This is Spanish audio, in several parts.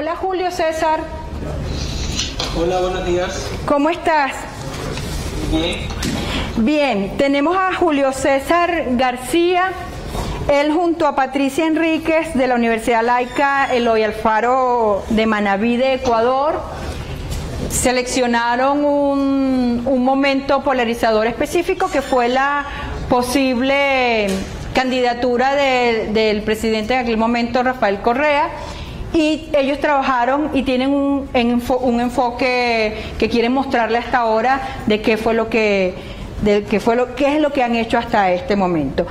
Hola Julio César. Hola, buenos días. ¿Cómo estás? Bien. Bien, tenemos a Julio César García, él junto a Patricia Enríquez de la Universidad Laica Eloy Alfaro de Manabí de Ecuador. Seleccionaron un momento polarizador específico que fue la posible candidatura del presidente en aquel momento, Rafael Correa, y ellos trabajaron y tienen un enfoque que quieren mostrarle hasta ahora de qué fue lo que qué es lo que han hecho hasta este momento.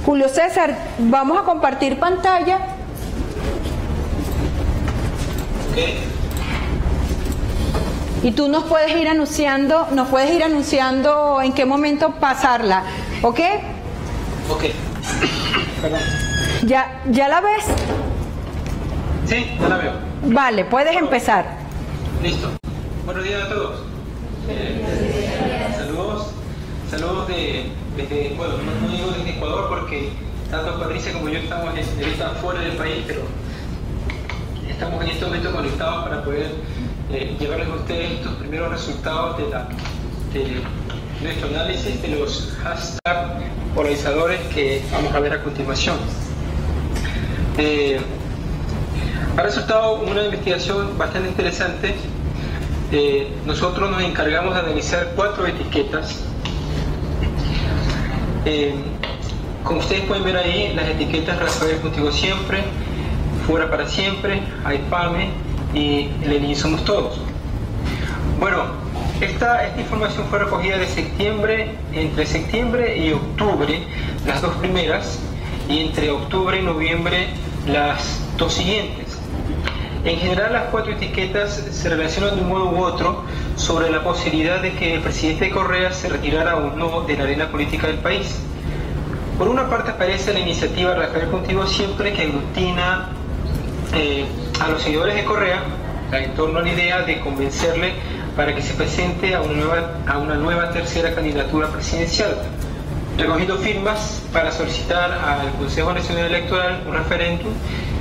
Julio César, vamos a compartir pantalla. Okay. Y tú nos puedes ir anunciando en qué momento pasarla, ¿ok? Ok. Perdón. ¿Ya la ves? Sí, ya la veo. Vale, puedes empezar. Listo. Buenos días a todos. Saludos desde, bueno, no digo desde Ecuador porque tanto Patricia como yo estamos ahorita fuera del país, pero estamos en este momento conectados para poder llevarles a ustedes estos primeros resultados de nuestro análisis de los hashtags polarizadores que vamos a ver a continuación. Ha resultado una investigación bastante interesante. Nosotros nos encargamos de analizar 4 etiquetas. Como ustedes pueden ver ahí, las etiquetas Rafael Contigo Siempre, Fuera para Siempre, AIPAME y Lenin Somos Todos. Bueno, esta información fue recogida de septiembre, entre septiembre y octubre, las 2 primeras, y entre octubre y noviembre las 2 siguientes. En general, las 4 etiquetas se relacionan de un modo u otro sobre la posibilidad de que el presidente Correa se retirara o no de la arena política del país. Por una parte aparece la iniciativa Rafael Contigo Siempre, que aglutina a los seguidores de Correa en torno a la idea de convencerle para que se presente a una nueva tercera candidatura presidencial, recogiendo firmas para solicitar al Consejo Nacional Electoral un referéndum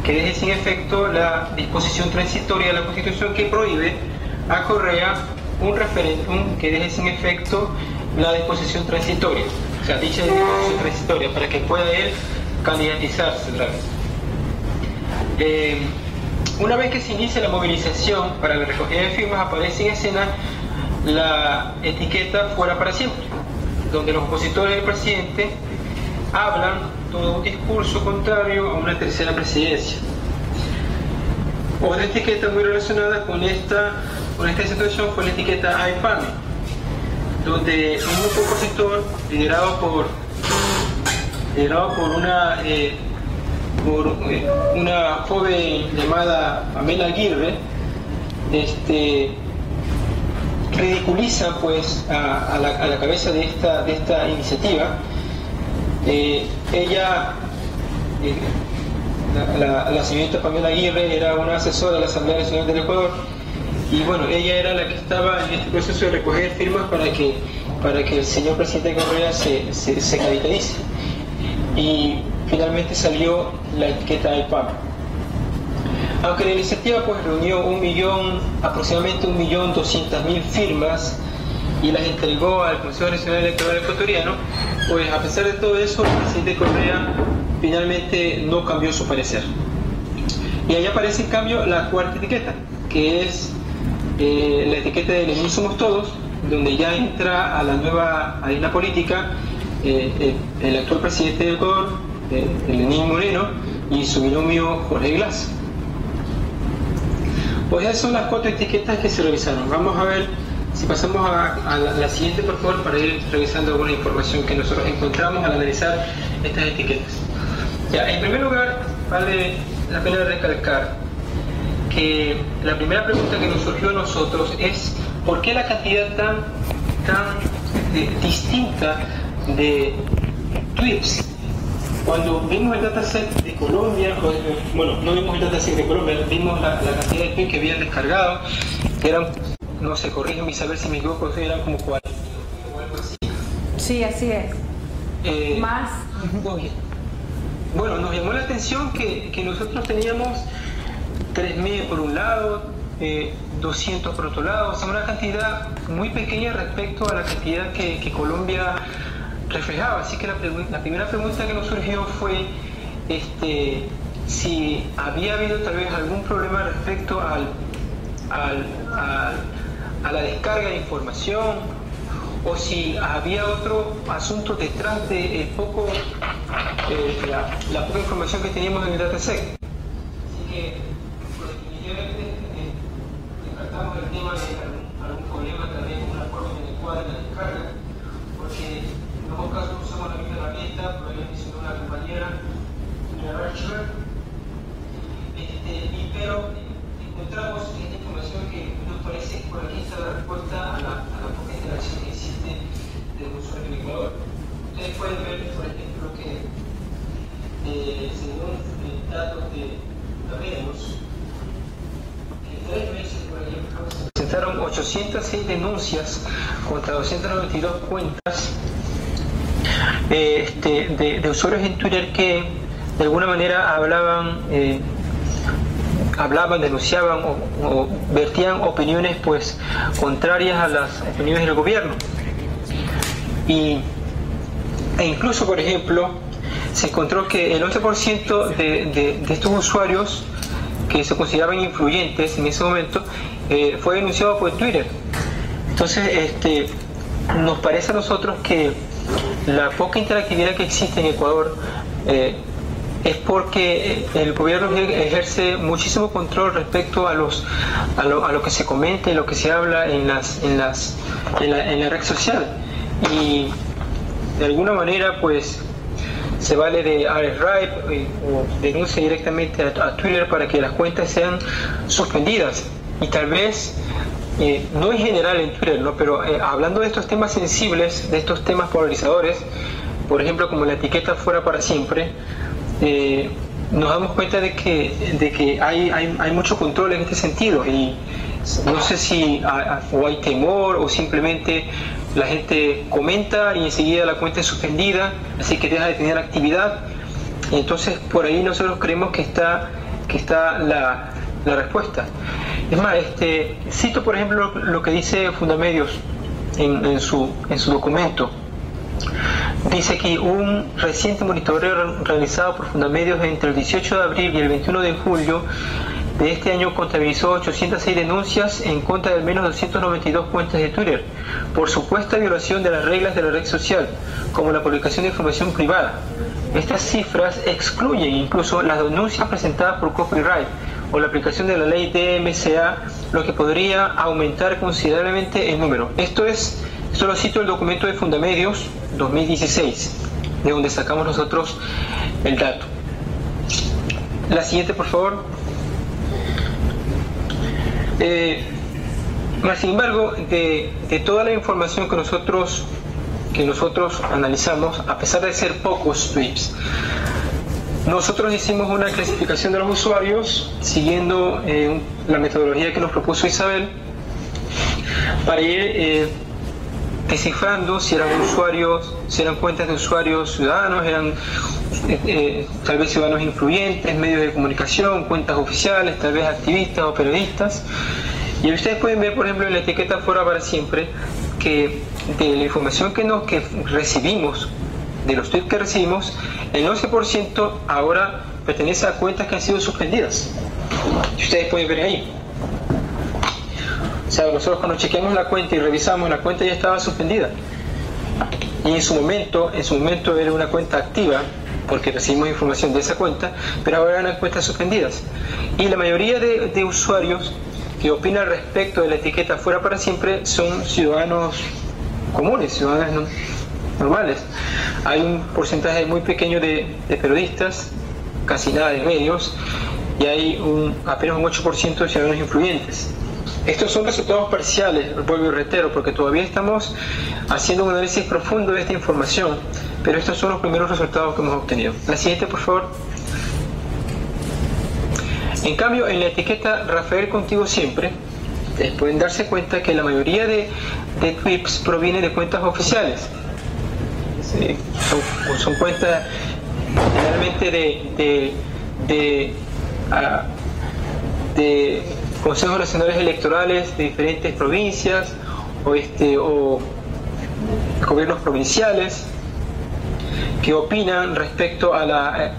que deje sin efecto la disposición transitoria de la Constitución que prohíbe a Correa un referéndum que deje sin efecto la disposición transitoria, o sea, dicha disposición transitoria, para que pueda él candidatizarse otra vez. Una vez que se inicia la movilización para la recogida de firmas, aparece en escena la etiqueta Fuera para Siempre, donde los opositores del presidente hablan todo un discurso contrario a una tercera presidencia. Otra etiqueta muy relacionada con esta situación fue la etiqueta AIPAME, donde un grupo opositor liderado por una joven llamada Pamela Aguirre, ridiculiza pues a la cabeza de esta iniciativa. La señorita Pamela Aguirre era una asesora de la Asamblea Nacional del Ecuador, y bueno, ella era la que estaba en este proceso de recoger firmas para que el señor presidente Correa se candidaturice, y finalmente salió la etiqueta AIPAME. Aunque la iniciativa pues reunió aproximadamente 1.200.000 firmas y las entregó al Consejo Nacional Electoral Ecuatoriano, pues a pesar de todo eso, el presidente Correa finalmente no cambió su parecer. Y ahí aparece en cambio la 4ª etiqueta, que es la etiqueta de Lenin Somos Todos, donde ya entra a la nueva arena política el actual presidente de Ecuador, Lenín Moreno, y su binomio Jorge Glass. Pues esas son las 4 etiquetas que se revisaron. Vamos a ver si pasamos a la siguiente, por favor, para ir revisando alguna información que nosotros encontramos al analizar estas etiquetas. Ya, en primer lugar, vale la pena recalcar que la primera pregunta que nos surgió a nosotros es ¿por qué la cantidad tan distinta de tweets? Cuando vimos el dataset de Colombia, bueno, no vimos el dataset de Colombia, vimos la cantidad de tweets que habían descargado, que eran, no sé, corrígeme y saber si me equivoco, eran como 40 o algo así. Sí, así es. Más. Bueno, nos llamó la atención que nosotros teníamos 3.000 por un lado, 200 por otro lado, o sea, una cantidad muy pequeña respecto a la cantidad que Colombia reflejaba. Así que la primera pregunta que nos surgió fue si había habido tal vez algún problema respecto a la descarga de información, o si había otro asunto detrás de la poca información que teníamos en el dataset. Así que definitivamente descartamos el tema de algún problema también con una forma inadecuada de la descarga, porque en ambos casos usamos la misma herramienta, por ahí mencionó una compañera, pero encontramos esta información que nos parece que por aquí está la respuesta a la poca interacción que existe de los usuarios en Ecuador. Ustedes pueden ver, por ejemplo, que según datos de Medios, que 3 meses, por ejemplo, se presentaron 806 denuncias contra 292 cuentas de usuarios en Twitter que de alguna manera denunciaban o vertían opiniones pues contrarias a las opiniones del gobierno. E incluso, por ejemplo, se encontró que el 11% de estos usuarios que se consideraban influyentes en ese momento fue denunciado por Twitter. Entonces, nos parece a nosotros que la poca interactividad que existe en Ecuador es porque el gobierno ejerce muchísimo control respecto a lo que se comenta y lo que se habla en la red social, y de alguna manera pues se vale de RSRIPE o denuncia directamente a Twitter para que las cuentas sean suspendidas. Y tal vez no en general en Twitter, ¿no? Pero hablando de estos temas sensibles, de estos temas polarizadores, por ejemplo como la etiqueta fuera para siempre, nos damos cuenta de que hay mucho control en este sentido, y no sé si o hay temor o simplemente la gente comenta y enseguida la cuenta es suspendida, así que deja de tener actividad. Y entonces por ahí nosotros creemos que está la respuesta. Es más, cito por ejemplo lo que dice Fundamedios en su documento. Dice aquí: un reciente monitoreo realizado por Fundamedios entre el 18 de abril y el 21 de julio de este año contabilizó 806 denuncias en contra de al menos 292 cuentas de Twitter por supuesta violación de las reglas de la red social, como la publicación de información privada. Estas cifras excluyen incluso las denuncias presentadas por copyright o la aplicación de la ley DMCA, lo que podría aumentar considerablemente el número. Esto lo cito el documento de Fundamedios 2016, de donde sacamos nosotros el dato. La siguiente, por favor. Sin embargo, de toda la información que nosotros analizamos, a pesar de ser pocos tweets, nosotros hicimos una clasificación de los usuarios siguiendo la metodología que nos propuso Isabel, para ir descifrando si eran cuentas de usuarios ciudadanos, eran tal vez ciudadanos influyentes, medios de comunicación, cuentas oficiales, tal vez activistas o periodistas. Y ustedes pueden ver, por ejemplo, en la etiqueta fuera para siempre, que de la información que recibimos, de los tweets que recibimos, el 11% ahora pertenece a cuentas que han sido suspendidas. Y ustedes pueden ver ahí. O sea, nosotros cuando chequeamos la cuenta y revisamos, la cuenta ya estaba suspendida. Y en su momento era una cuenta activa, porque recibimos información de esa cuenta, pero ahora eran cuentas suspendidas. Y la mayoría de usuarios que opinan respecto de la etiqueta fuera para siempre son ciudadanos comunes, ciudadanos normales. Hay un porcentaje muy pequeño de periodistas, casi nada de medios, y hay apenas un 8% de ciudadanos influyentes. Estos son resultados parciales, vuelvo y reitero, porque todavía estamos haciendo un análisis profundo de esta información, pero estos son los primeros resultados que hemos obtenido. La siguiente, por favor. En cambio, en la etiqueta Rafael Contigo Siempre, ustedes pueden darse cuenta que la mayoría de tweets proviene de cuentas oficiales. Son cuentas generalmente de consejos nacionales electorales de diferentes provincias o gobiernos provinciales que opinaron respecto a la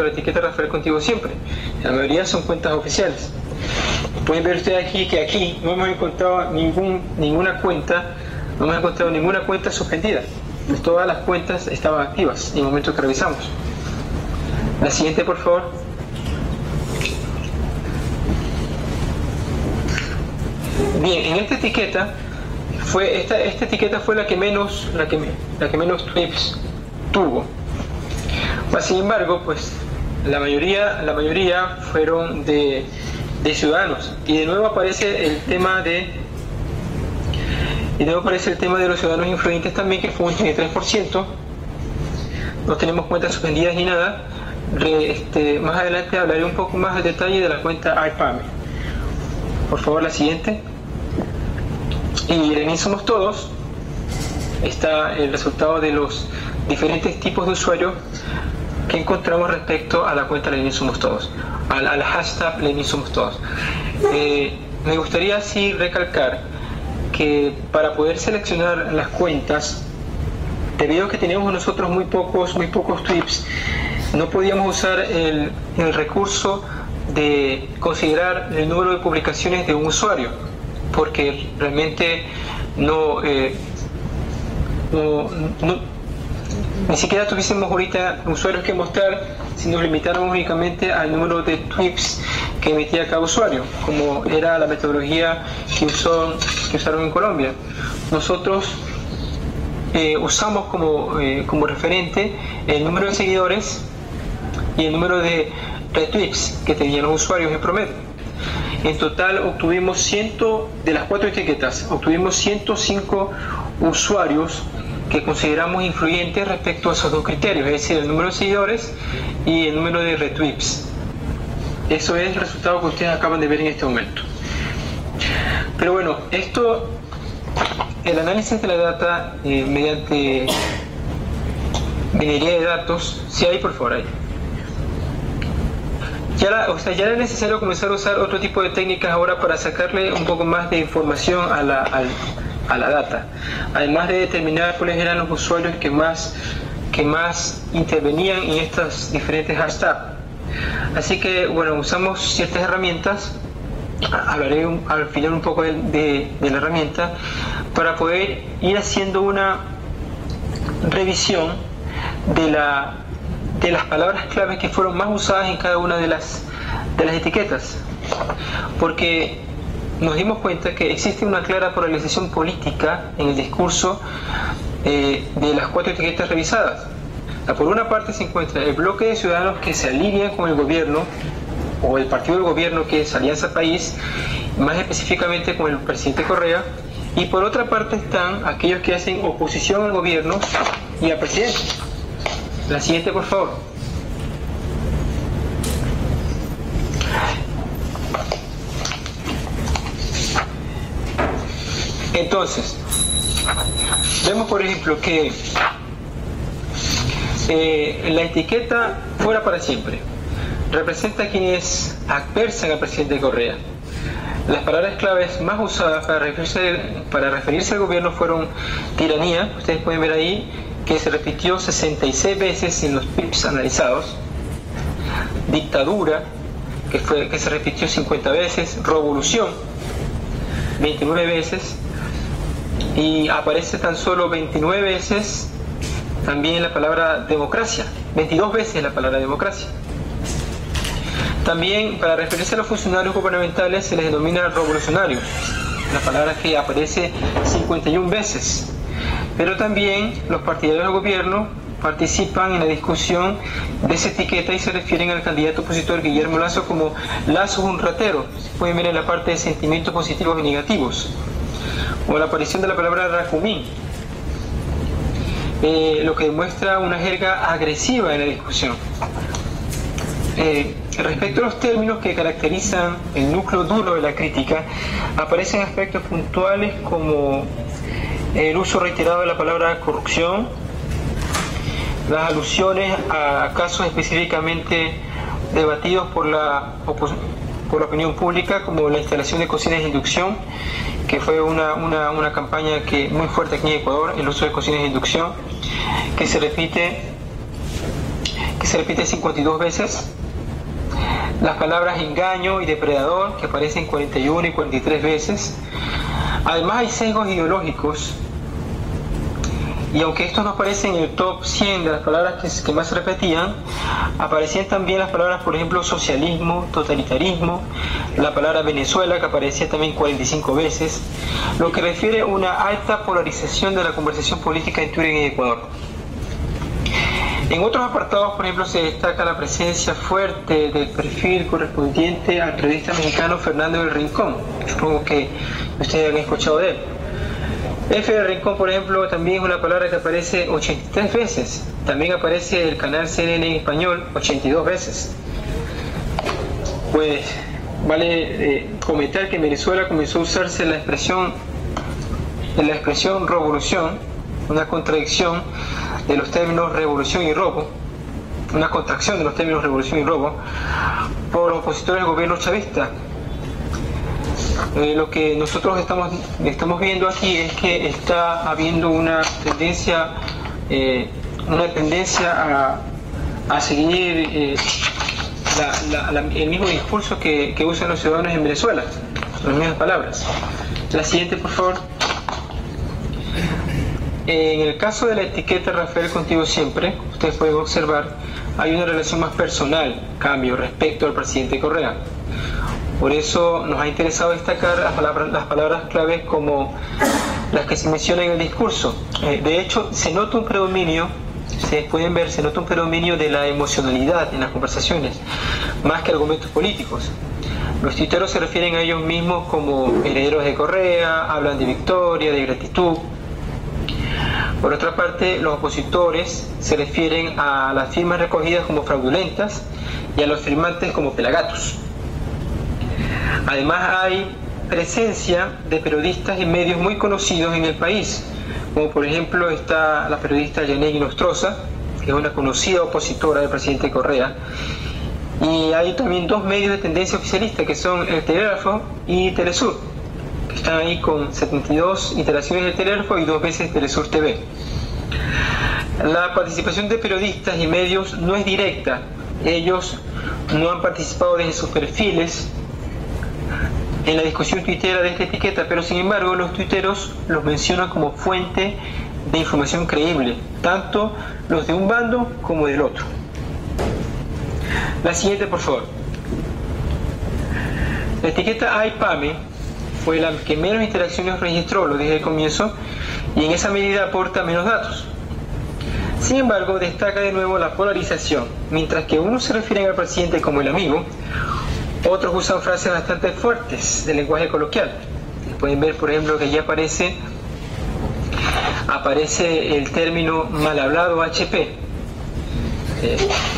etiqueta Rafael Contigo Siempre. La mayoría son cuentas oficiales. Pueden ver ustedes aquí que aquí no hemos encontrado ninguna cuenta suspendida. Todas las cuentas estaban activas en el momento que revisamos. La siguiente, por favor. Bien, en esta etiqueta esta etiqueta fue la que menos tweets tuvo. Sin embargo, pues la mayoría fueron de ciudadanos. Y de nuevo aparece el tema de los ciudadanos influyentes también, que fue un 33%. No tenemos cuentas suspendidas ni nada. Más adelante hablaré un poco más al detalle de la cuenta iPame. Por favor, la siguiente. Y en Somos Todos está el resultado de los diferentes tipos de usuarios que encontramos respecto a la cuenta Lenin Somos Todos, al hashtag Lenin Somos Todos. Me gustaría así recalcar que para poder seleccionar las cuentas, debido a que teníamos nosotros muy pocos tweets, no podíamos usar el recurso de considerar el número de publicaciones de un usuario, porque realmente ni siquiera tuviésemos ahorita usuarios que mostrar si nos limitáramos únicamente al número de tweets que emitía cada usuario, como era la metodología que usaron en Colombia. Nosotros usamos como referente el número de seguidores y el número de retweets que tenían los usuarios en promedio. En total obtuvimos de las 4 etiquetas, obtuvimos 105 usuarios que consideramos influyentes respecto a esos dos criterios, es decir, el número de seguidores y el número de retweets. Eso es el resultado que ustedes acaban de ver en este momento. Pero bueno, el análisis de la data mediante minería de datos, si hay, por favor, hay. Ya era necesario comenzar a usar otro tipo de técnicas ahora para sacarle un poco más de información a la data, además de determinar cuáles eran los usuarios que más intervenían en estas diferentes hashtags. Así que bueno, usamos ciertas herramientas. Hablaré al final un poco de la herramienta para poder ir haciendo una revisión de las palabras clave que fueron más usadas en cada una de las etiquetas, porque nos dimos cuenta que existe una clara polarización política en el discurso de las 4 etiquetas revisadas. Por una parte se encuentra el bloque de ciudadanos que se alinean con el gobierno o el partido del gobierno, que es Alianza País, más específicamente con el presidente Correa, y por otra parte están aquellos que hacen oposición al gobierno y al presidente. La siguiente, por favor. Entonces, vemos por ejemplo que la etiqueta Fuera para Siempre representa a quienes adversan al presidente Correa. Las palabras claves más usadas para referirse al gobierno fueron tiranía, ustedes pueden ver ahí que se repitió 66 veces en los tweets analizados, dictadura, que se repitió 50 veces, revolución, 29 veces, y aparece tan solo 29 veces también la palabra democracia, 22 veces la palabra democracia. También para referirse a los funcionarios gubernamentales se les denomina revolucionarios, la palabra que aparece 51 veces. Pero también los partidarios del gobierno participan en la discusión de esa etiqueta y se refieren al candidato opositor Guillermo Lasso como Lasso es un ratero. Pueden ver en la parte de sentimientos positivos y negativos. O la aparición de la palabra racumín, lo que demuestra una jerga agresiva en la discusión. Respecto a los términos que caracterizan el núcleo duro de la crítica, aparecen aspectos puntuales como el uso reiterado de la palabra corrupción, las alusiones a casos específicamente debatidos por la por la opinión pública, como la instalación de cocinas de inducción, que fue una campaña muy fuerte aquí en Ecuador, el uso de cocinas de inducción, que se repite 52 veces. Las palabras engaño y depredador, que aparecen 41 y 43 veces. Además hay sesgos ideológicos, y aunque estos no aparecen en el top 100 de las palabras que más se repetían, aparecían también las palabras, por ejemplo, socialismo, totalitarismo, la palabra Venezuela, que aparecía también 45 veces, lo que refiere a una alta polarización de la conversación política en Twitter y en Ecuador. En otros apartados, por ejemplo, se destaca la presencia fuerte del perfil correspondiente al periodista mexicano Fernando del Rincón. Supongo que ustedes han escuchado de él. F del Rincón, por ejemplo, también es una palabra que aparece 83 veces. También aparece el canal CNN en español 82 veces. Pues vale comentar que en Venezuela comenzó a usarse la expresión revolución, una contradicción de los términos revolución y robo, una contracción de los términos revolución y robo, por los opositores del gobierno chavista. Lo que nosotros estamos viendo aquí es que está habiendo una tendencia a seguir el mismo discurso que usan los ciudadanos en Venezuela, las mismas palabras. La siguiente, por favor. En el caso de la etiqueta Rafael contigo siempre, ustedes pueden observar, hay una relación más personal, cambio, respecto al presidente Correa. Por eso nos ha interesado destacar las palabras claves como las que se mencionan en el discurso. De hecho, se nota un predominio, ustedes pueden ver, se nota un predominio de la emocionalidad en las conversaciones, más que argumentos políticos. Los tuiteros se refieren a ellos mismos como herederos de Correa, hablan de victoria, de gratitud. Por otra parte, los opositores se refieren a las firmas recogidas como fraudulentas y a los firmantes como pelagatos. Además, hay presencia de periodistas y medios muy conocidos en el país, como por ejemplo está la periodista Yanegui Nostroza, que es una conocida opositora del presidente Correa, y hay también dos medios de tendencia oficialista, que son El Telégrafo y Telesur, que están ahí con 72 iteraciones del Telégrafo y 2 veces Telesur TV. La participación de periodistas y medios no es directa, ellos no han participado desde sus perfiles en la discusión tuitera de esta etiqueta, pero sin embargo los tuiteros los mencionan como fuente de información creíble, tanto los de un bando como del otro. La siguiente, por favor. La etiqueta AIPAME fue la que menos interacciones registró, lo dije al comienzo, y en esa medida aporta menos datos. Sin embargo, destaca de nuevo la polarización. Mientras que unos se refieren al presidente como el amigo, otros usan frases bastante fuertes del lenguaje coloquial. Pueden ver, por ejemplo, que allí aparece el término mal hablado HP.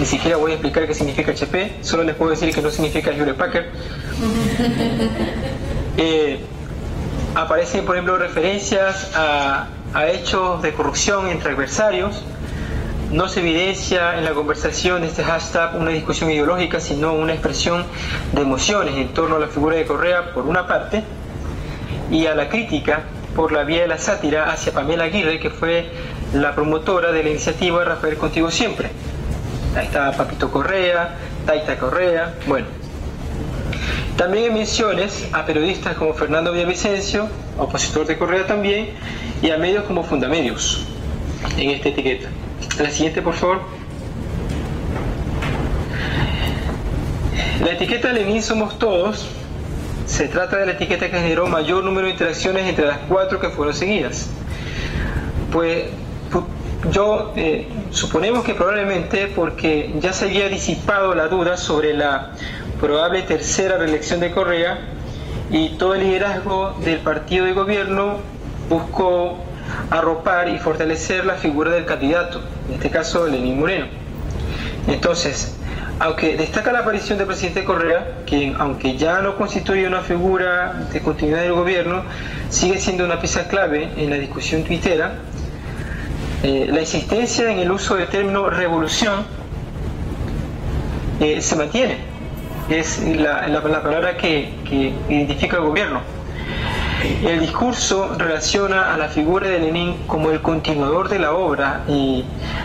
Ni siquiera voy a explicar qué significa HP, solo les puedo decir que no significa Hewlett Packard. Aparecen, por ejemplo, referencias a hechos de corrupción entre adversarios. No se evidencia en la conversación de este hashtag una discusión ideológica, sino una expresión de emociones en torno a la figura de Correa, por una parte, y a la crítica por la vía de la sátira hacia Pamela Aguirre, que fue la promotora de la iniciativa Rafael contigo siempre. Ahí está Papito Correa, Taita Correa, bueno. También hay menciones a periodistas como Fernando Villavicencio, opositor de Correa también, y a medios como Fundamedios en esta etiqueta. La siguiente, por favor. La etiqueta Lenin Somos Todos se trata de la etiqueta que generó mayor número de interacciones entre las 4 que fueron seguidas. Pues suponemos que probablemente porque ya se había disipado la duda sobre la probable tercera reelección de Correa y todo el liderazgo del partido de gobierno buscó arropar y fortalecer la figura del candidato, en este caso Lenín Moreno. Entonces, aunque destaca la aparición del presidente Correa, quien aunque ya no constituye una figura de continuidad del gobierno, sigue siendo una pieza clave en la discusión tuitera, la insistencia en el uso del término revolución se mantiene. es la palabra que identifica al gobierno. El discurso relaciona a la figura de Lenin como el continuador de la obra y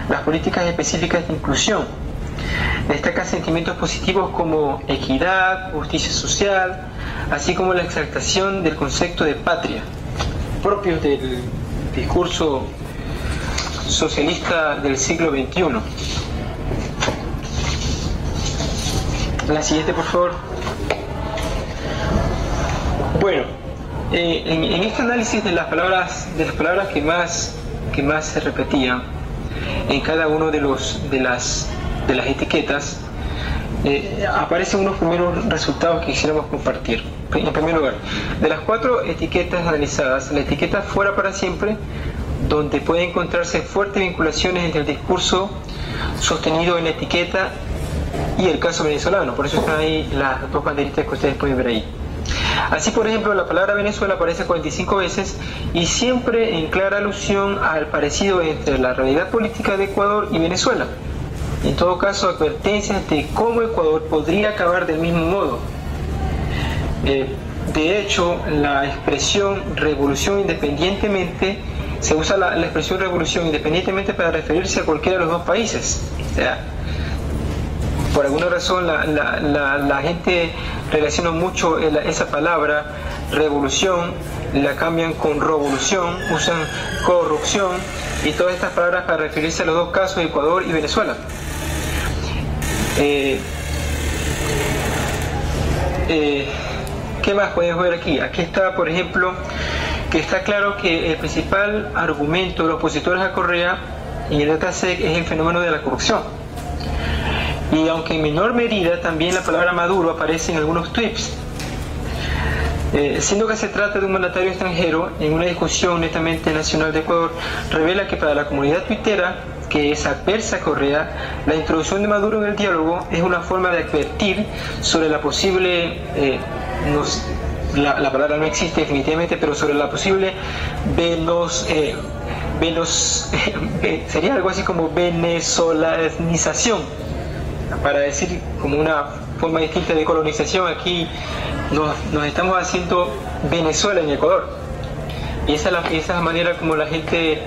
las políticas específicas de inclusión. Destaca sentimientos positivos como equidad, justicia social, así como la exaltación del concepto de patria, propios del discurso socialista del siglo XXI. La siguiente, por favor. Bueno, en este análisis de las palabras que más se repetían en cada uno de las etiquetas, aparecen unos primeros resultados que quisiéramos compartir. En primer lugar, de las 4 etiquetas analizadas, la etiqueta fuera para siempre, donde puede encontrarse fuertes vinculaciones entre el discurso sostenido en la etiqueta y el caso venezolano. Por eso están ahí las 2 banderitas que ustedes pueden ver ahí. Así, por ejemplo, la palabra Venezuela aparece 45 veces y siempre en clara alusión al parecido entre la realidad política de Ecuador y Venezuela. En todo caso, advertencias de cómo Ecuador podría acabar del mismo modo. De hecho, la expresión revolución independientemente, se usa la expresión revolución independientemente para referirse a cualquiera de los 2 países. O sea, por alguna razón la gente relaciona mucho esa palabra revolución, la cambian con revolución, usan corrupción y todas estas palabras para referirse a los 2 casos, Ecuador y Venezuela. ¿Qué más podemos ver aquí? Aquí está, por ejemplo, que está claro que el principal argumento de los opositores a Correa en el DataSec es el fenómeno de la corrupción. Y aunque en menor medida también la palabra Maduro aparece en algunos tweets. Siendo que se trata de un mandatario extranjero, en una discusión netamente nacional de Ecuador, revela que para la comunidad tuitera, que es adversa a Correa, la introducción de Maduro en el diálogo es una forma de advertir sobre la posible, la palabra no existe definitivamente, pero sobre la posible sería algo así como venezolanización, para decir como una forma distinta de colonización. Aquí nos estamos haciendo Venezuela en Ecuador, y esa es la manera como la gente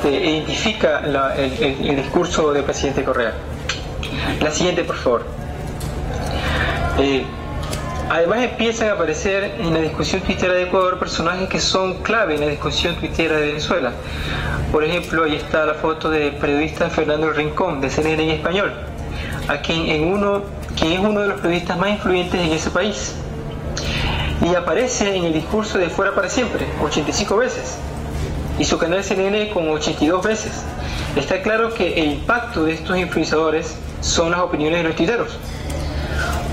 identifica el discurso del presidente Correa. La siguiente, por favor. Además empiezan a aparecer en la discusión tuitera de Ecuador personajes que son clave en la discusión tuitera de Venezuela. Por ejemplo, ahí está la foto del periodista Fernando Rincón, de CNN en español, quien es uno de los periodistas más influyentes en ese país. Y aparece en el discurso de Fuera para Siempre, 85 veces. Y su canal CNN con 82 veces. Está claro que el impacto de estos influenciadores son las opiniones de los tuiteros.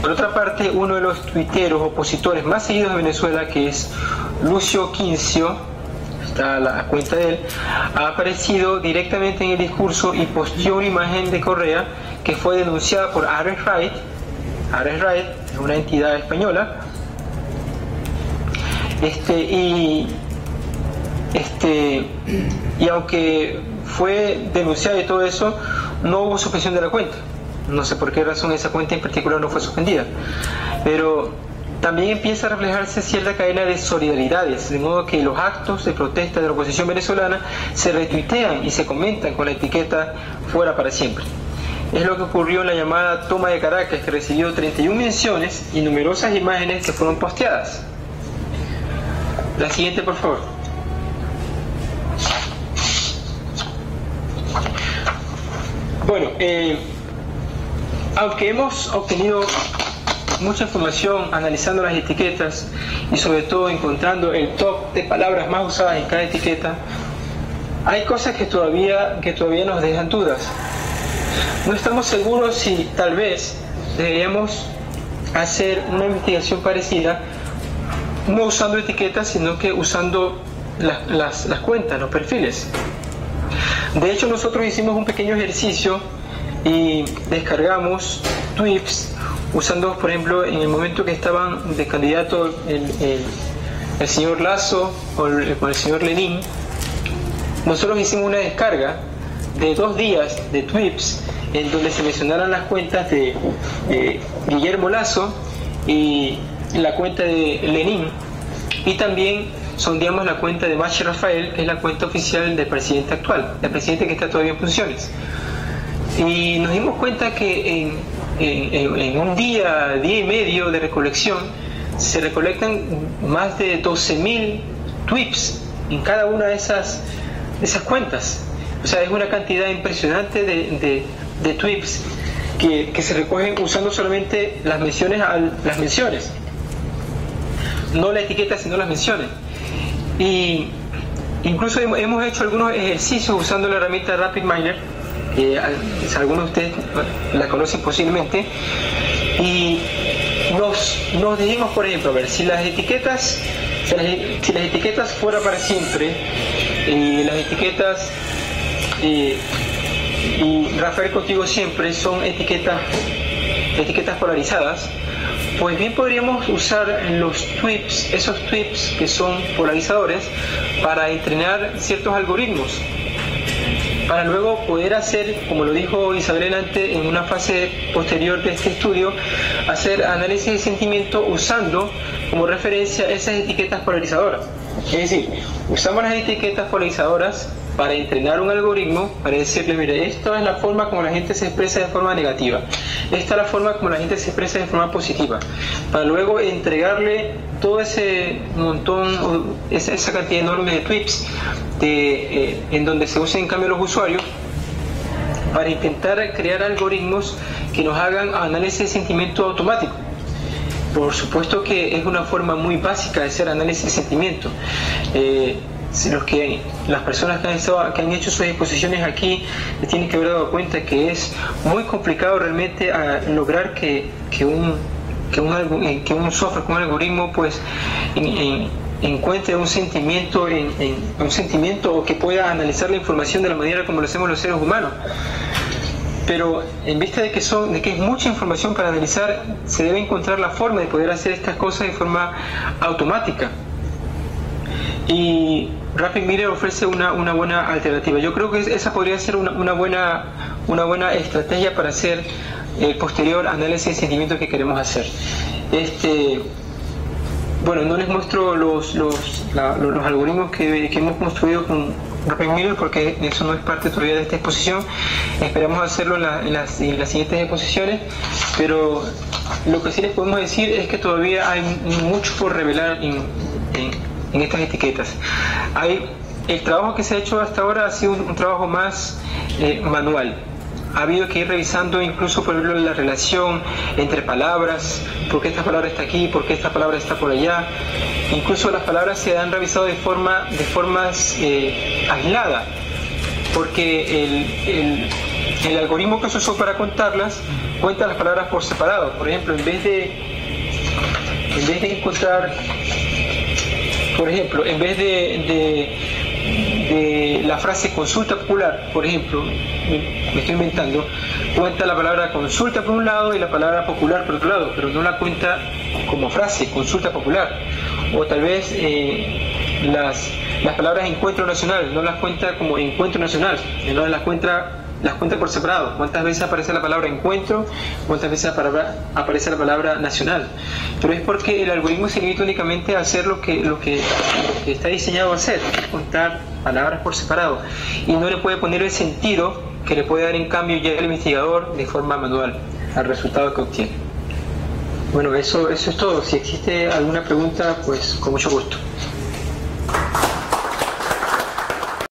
Por otra parte, uno de los tuiteros opositores más seguidos de Venezuela, que es Lucio Quincio, está la cuenta de él, ha aparecido directamente en el discurso y posteó una imagen de Correa que fue denunciada por Arrest Right. Arrest Right es una entidad española. Y aunque fue denunciada y todo eso, no hubo suspensión de la cuenta. No sé por qué razón esa cuenta en particular no fue suspendida, pero también empieza a reflejarse cierta cadena de solidaridades, de modo que los actos de protesta de la oposición venezolana se retuitean y se comentan con la etiqueta Fuera para Siempre. Es lo que ocurrió en la llamada Toma de Caracas, que recibió 31 menciones y numerosas imágenes que fueron posteadas. La siguiente, por favor. Bueno, aunque hemos obtenido mucha información analizando las etiquetas y sobre todo encontrando el top de palabras más usadas en cada etiqueta, hay cosas que todavía nos dejan dudas. No estamos seguros si tal vez deberíamos hacer una investigación parecida, no usando etiquetas, sino que usando las cuentas, los perfiles. De hecho, nosotros hicimos un pequeño ejercicio y descargamos tweets usando, por ejemplo, en el momento que estaban de candidato el señor Lasso o el señor Lenin. Nosotros hicimos una descarga de 2 días de tweets en donde se mencionaran las cuentas de Guillermo Lasso y la cuenta de Lenin, y también sondeamos la cuenta de Machi Rafael, que es la cuenta oficial del presidente actual, del presidente que está todavía en funciones. Y nos dimos cuenta que en un día y medio de recolección se recolectan más de 12.000 tweets en cada una de esas cuentas. O sea, es una cantidad impresionante de tweets que se recogen usando solamente las menciones no la etiqueta, sino las menciones. Y incluso hemos hecho algunos ejercicios usando la herramienta RapidMiner, algunos de ustedes la conocen posiblemente, y nos dijimos, por ejemplo, a ver, si las etiquetas fuera para siempre, y las etiquetas y Rafael contigo siempre son etiquetas polarizadas, pues bien podríamos usar esos tweets que son polarizadores para entrenar ciertos algoritmos, para luego poder hacer, como lo dijo Isabel antes, en una fase posterior de este estudio, hacer análisis de sentimiento usando como referencia esas etiquetas polarizadoras. Es decir, usamos las etiquetas polarizadoras para entrenar un algoritmo, para decirle, mire, esta es la forma como la gente se expresa de forma negativa, esta es la forma como la gente se expresa de forma positiva, para luego entregarle todo ese montón, esa cantidad enorme de tweets en donde se usen en cambio los usuarios, para intentar crear algoritmos que nos hagan análisis de sentimiento automático. Por supuesto que es una forma muy básica de hacer análisis de sentimiento. Las personas que han hecho sus exposiciones aquí tienen que haber dado cuenta que es muy complicado realmente lograr que un software, que un algoritmo, pues encuentre un sentimiento o que pueda analizar la información de la manera como lo hacemos los seres humanos. Pero en vista de que es mucha información para analizar, se debe encontrar la forma de poder hacer estas cosas de forma automática. Y RapidMiner ofrece una buena alternativa. Yo creo que esa podría ser una buena estrategia para hacer el posterior análisis de sentimientos que queremos hacer. Bueno, no les muestro los algoritmos que hemos construido con RapidMiner porque eso no es parte todavía de esta exposición. Esperamos hacerlo en las siguientes exposiciones, pero lo que sí les podemos decir es que todavía hay mucho por revelar en estas etiquetas. El trabajo que se ha hecho hasta ahora ha sido un trabajo más manual. Ha habido que ir revisando incluso, por ejemplo, la relación entre palabras, por qué esta palabra está aquí, por qué esta palabra está por allá. Incluso las palabras se han revisado de formas aisladas, porque el algoritmo que se usó para contarlas cuenta las palabras por separado. Por ejemplo, en vez de encontrar, por ejemplo, en vez de la frase consulta popular, por ejemplo, me estoy inventando, cuenta la palabra consulta por un lado y la palabra popular por otro lado, pero no la cuenta como frase, consulta popular. O tal vez las palabras encuentro nacional, no las cuenta como encuentro nacional, no las cuenta por separado. ¿Cuántas veces aparece la palabra encuentro? ¿Cuántas veces aparece la palabra nacional? Pero es porque el algoritmo se limita únicamente a hacer lo que está diseñado a hacer, contar palabras por separado, y no le puede poner el sentido que le puede dar en cambio ya el investigador de forma manual al resultado que obtiene. Bueno, eso es todo. Si existe alguna pregunta, pues con mucho gusto.